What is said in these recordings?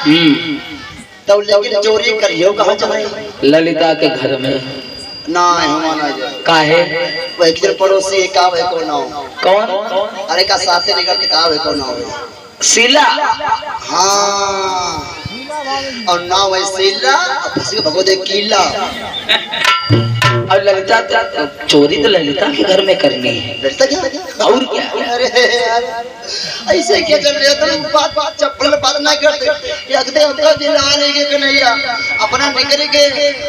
तो लेकिन चोरी करियो कहाँ जाए? ललिता के घर में ना माना जाए काहे? वो एक दिन पड़ोसी एक काम है कौन हो? कौन? अरे का साथे निकलते काम है कौन हो? शीला। हाँ और ना वही शीला भगवते कीला। और ललिता चोरी तो ललिता के घर में करनी है। ललिता क्या और क्या? अरे यार ऐसे क्या कर रहे हो तुम? बात चप्पल बात ना करते रखते उनका दिलाने के कन्हैया अपना निकल के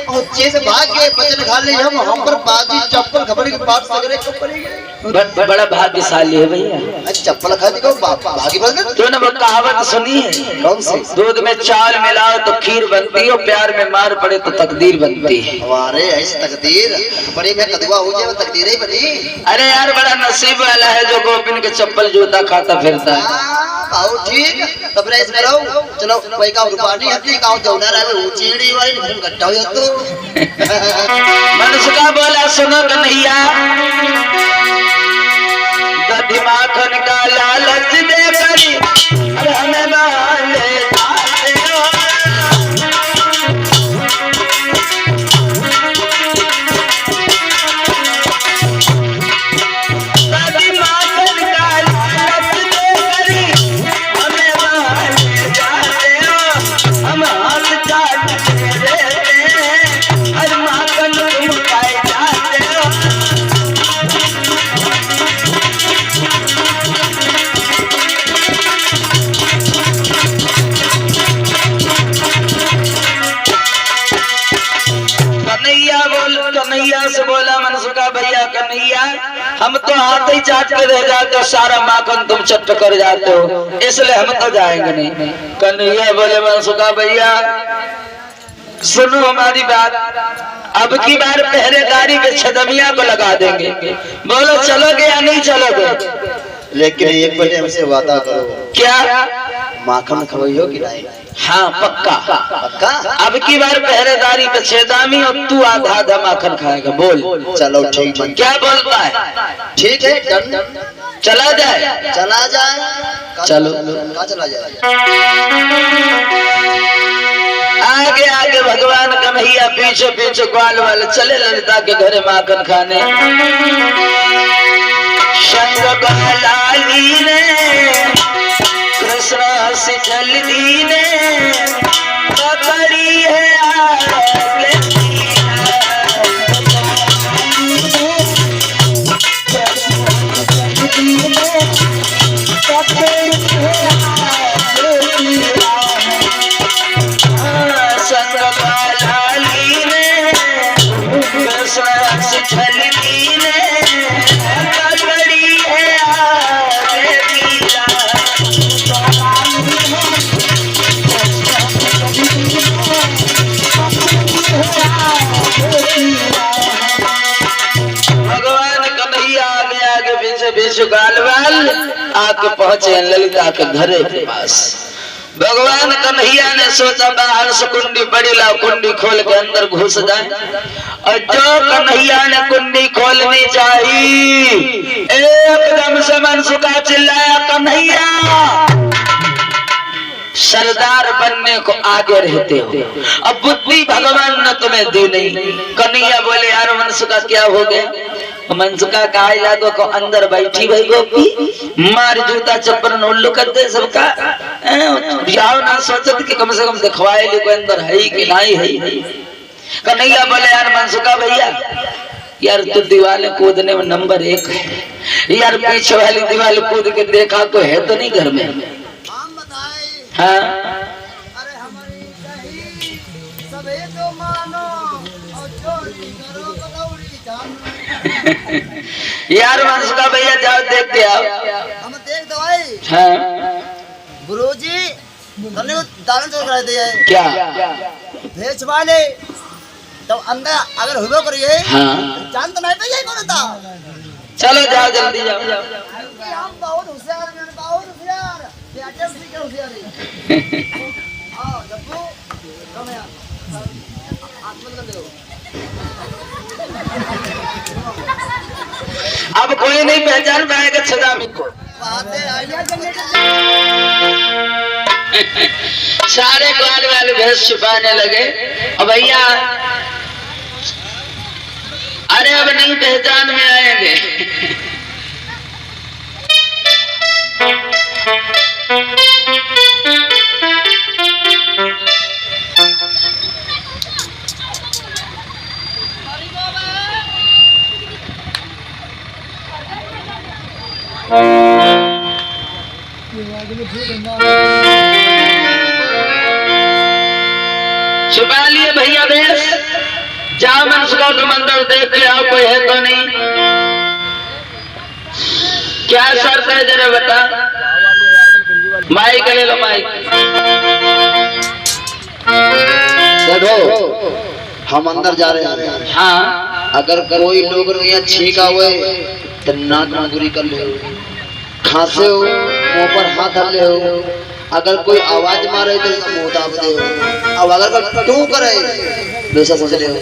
और चीज भाग के बचन खा ले हम पर बाजी चप्पल खबर के बात सगरे को पड़ेगी। बड़ा भाग्यशाली है भैया। चप्पल खा देखो भागी बोल तूने वो कहावत सुनी है? कौन सी? दूध में चाल मिलाओ तो खीर बनती है, प्यार में मार पड़े तो तकदीर बनती है। अरे ऐसी तकदीर बड़ी में कदवा हो जाए तकदीर ही बनी। अरे यार बड़ा नसीब वाला है जो गोपिन के चप्पल जूता खाता फिरता है। ठीक तब रेस में रहो। चलो कोई का रुपानी हती का जौना रहे वो चीड़ी वाली फिर गट्टा हो तो मनुष्य का बोला सुनो कन्हैया, दधी माखन का लालच देकर हमें मान ले जाते हो। दधी माखन का लालच देकर हमें मान ले जाते हो। हम हाथ चाटते रहते हैं, हर माखन तुम खाए जाते हो। कन्हैया से बोला मनुष्य का भैया कन्हैया हम तो हाथ ही चाट के रह जाते हो, सारा माखन तुम चट कर जाते हो, इसलिए हम तो जाएंगे नहीं। कन्हैया बोले मनुष्य का भैया सुनो हमारी बात, अब की बार पहरेदारी के छदमिया को लगा देंगे। बोलो चलोगे या नहीं चलोगे? लेकिन एक पहले हमसे वादा करो। क्या? माखन खवाइयो कि नहीं? हाँ पक्का। पक्का? अब की बार पहरेदारी पे छेदामी और तू आधा आधा माखन खाएगा। बोल। चलो ठीक है। क्या बोलता है? ठीक है डन। चला जाए? चला जाए। चलो। कहाँ चला जाए? आगे आगे भगवान कन्हैया, पीछे पीछे ग्वाल वाले चले ललिता के घरे माखन खाने। संग बहलाली ने कृष्ण से चल दी ने पकड़ी है संग बहलाली ने कृष्ण से चल दी ने पकड़ी है गालवाल आके पहुंचे ललिता के घरे के पास। भगवान कन्हैया ने सोचा बाहर से कुंडी पड़ी ला, कुंडी खोल के अंदर घुस जाए। और जो कन्हैया ने कुंडी खोलनी चाहिए एकदम से मनसुखा चिल्लाया कन्हैया सरदार बनने को आगे रहते हो, अब बुद्धि भगवान ने तुम्हें दी नहीं। कन्हैया बोले यार मनसुखा क्या हो गया? मनसुखा का लागो को अंदर बैठी भाई गोपी मार जूता चप्पल उल्लू कर दे सबका। जाओ ना सोचत कि कम से कम दिखवाए ली कोई अंदर है कि नहीं है। कन्हैया बोले यार मनसुखा भैया यार तू दीवार कूदने में नंबर 1 है यार, पीछे वाली दीवार कूद के देखा कोई है तो नहीं घर में? हाँ अरे हमारी कही सबे तो मानो और चोरी करो गलौरी जानो। यार मनसुखा भैया जाओ देख के आओ। हम देख दवाई। हाँ गुरुजी हमने को दालन चोर करा दिया है। क्या? भेज वाले तो अंदर अगर हुआ करिए हाँ जान तो नहीं पे कौन था। चलो जाओ जल्दी जाओ। हम बहुत होशियार हैं, बहुत होशियार बेटे उसी के होशियारी। आओ जब्बू कम यार आत्मन कर दो। अब कोई नहीं पहचान पाएगा छदामी को। सारे ग्वाल वाले भैंस छुपाने लगे। अब भैया अरे अब नहीं पहचान में आएंगे। छुपा लिए भैया भैंस। जाओ मनसुखा तुम अंदर देख के आओ कोई है तो नहीं। क्या शर्त है जरा बता। माइक ले लो माइक। देखो हम अंदर जा रहे हैं। हाँ अगर कोई लोग यहाँ छींका हुए तो नाक मंगूरी कर ले, खांसे हो मुंह पर हाथ धर ले हो, अगर कोई आवाज मारे तो मुंह दाब दे हो, अब अगर कोई टू करे वैसा समझ ले हो,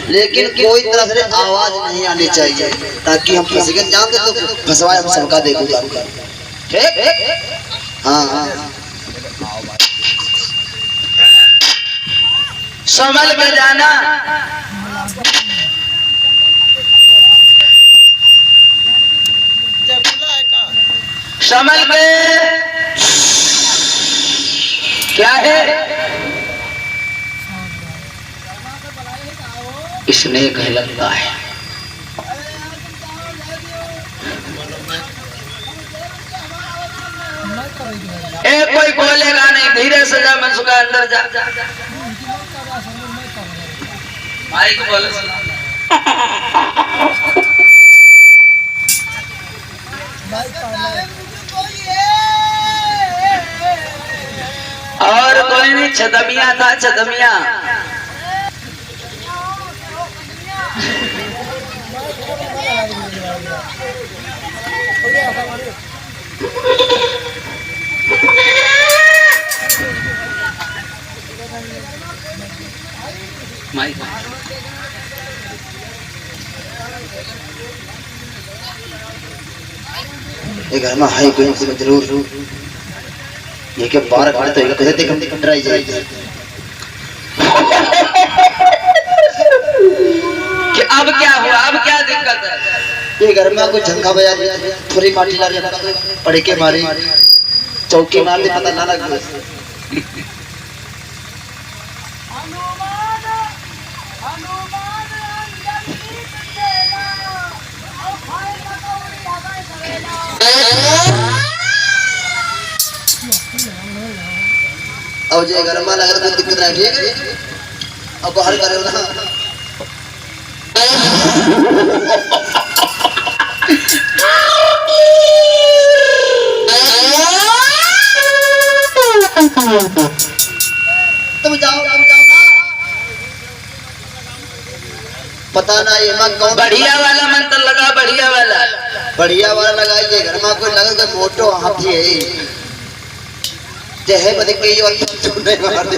लेकिन कोई तरह से आवाज नहीं आनी चाहिए ताकि हम फंस गए जान दे तो फंसवाए हम सबका देखो जानकर। ठीक हाँ हाँ संभल के जाना। संभल के। क्या है इसने कह लगता है कोई बोलेगा नहीं। धीरे से जा मनसुखा अंदर जा। माइक बोले और कोई नहीं। छदमिया था छदमिया। माइक ये घर में है कोई जरूर ये के बाहर खड़े तो कैसे देख हम डराई जाएगी कि अब क्या हुआ। अब क्या दिक्कत है। ये घर में कोई झंका बजा दिया, थोड़ी माटी ला रही पड़े के मारी चौकी मार दी पता ना लगे। अब जो घर में लगा कोई दिक्कत नहीं। ठीक है अब बाहर करो ना। तुम जाओ ना। पता ना ये मां कौन बढ़िया वाला मंत्र लगा। बढ़िया वाला लगाइए। घर में कोई लगा कोई मोटो हाथी है जय बदी के ये वाला चुने मार दे।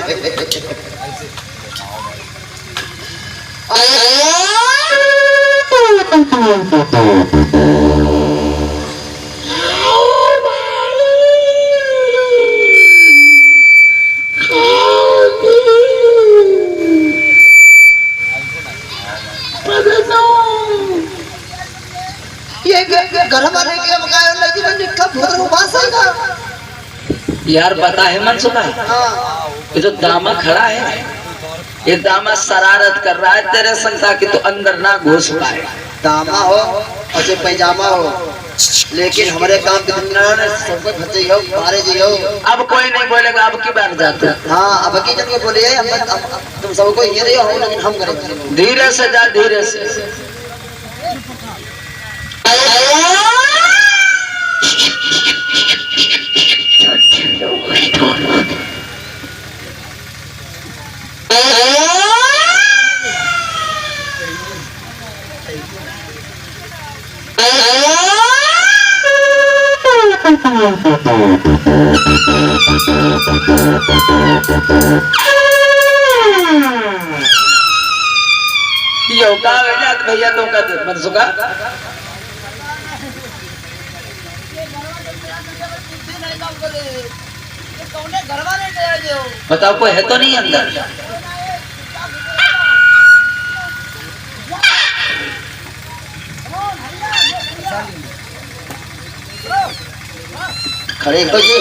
ये घर वाले के मकान लगी बंदी कब भोर पास आएगा यार। पता है मनसुखा ये तो दामा खड़ा है। ये दामा शरारत कर रहा है तेरे संग ताकि तू अंदर ना घुस पाए। दामा हो और जो पैजामा हो लेकिन हमारे काम के सबको फंसे हो मारे जी हो। अब कोई नहीं बोलेगा। अब की बार जाता। हाँ अब की जब बोलिए तुम सबको ये रही हो लेकिन हम करेंगे। धीरे से जा धीरे से। योगा भैया तुम का मनसुखा कौने घरवा ले गया जो बताओ कोई है तो नहीं अंदर? खड़े हो जी